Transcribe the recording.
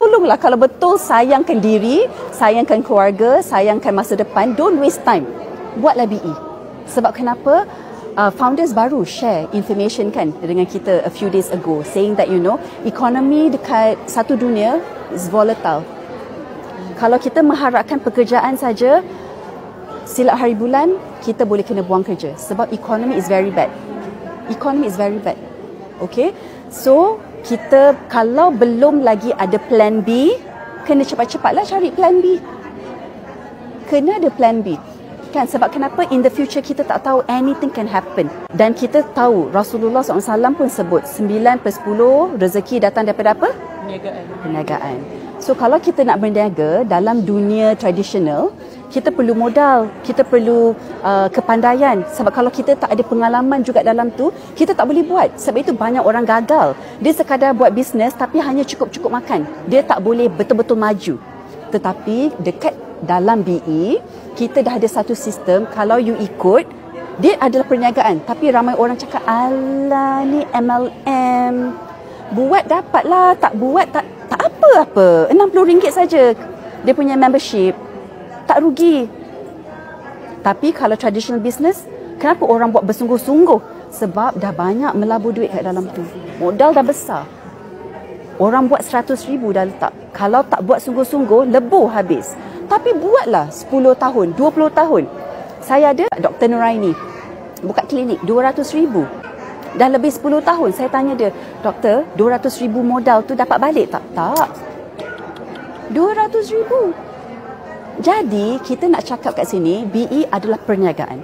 tolonglah kalau betul sayangkan diri, sayangkan keluarga, sayangkan masa depan, don't waste time. Buatlah BE. Sebab kenapa? Founders baru share information kan dengan kita a few days ago saying that economy dekat satu dunia is volatile. Kalau kita mengharapkan pekerjaan saja, silap hari bulan kita boleh kena buang kerja sebab economy is very bad. Economy is very bad. Okay? So, kita kalau belum lagi ada plan B, kena cepat-cepatlah cari plan B. Kena ada plan B. Kan, sebab kenapa in the future kita tak tahu, anything can happen. Dan kita tahu Rasulullah SAW pun sebut 9/10 rezeki datang daripada apa? Perniagaan. So kalau kita nak berniaga dalam dunia tradisional, kita perlu modal, kita perlu kepandaian. Sebab kalau kita tak ada pengalaman juga dalam tu, kita tak boleh buat. Sebab itu banyak orang gagal. Dia sekadar buat bisnes tapi hanya cukup-cukup makan. Dia tak boleh betul-betul maju. Tetapi dekat dalam BE, kita dah ada satu sistem, kalau you ikut, dia adalah perniagaan. Tapi ramai orang cakap, alah ni MLM. Buat dapatlah, tak buat tak apa-apa. RM60 saja dia punya membership. Tak rugi. Tapi kalau traditional business, kenapa orang buat bersungguh-sungguh? Sebab dah banyak melabur duit kat dalam tu. Modal dah besar. Orang buat RM100,000 dah letak. Kalau tak buat sungguh-sungguh, lebur habis. Tapi buatlah 10 tahun, 20 tahun. Saya ada Dr. Nuraini buka klinik, RM200,000. Dah lebih 10 tahun. Saya tanya dia, doktor, RM200,000 modal tu dapat balik tak? Tak. RM200,000. Jadi, kita nak cakap kat sini, BE adalah perniagaan.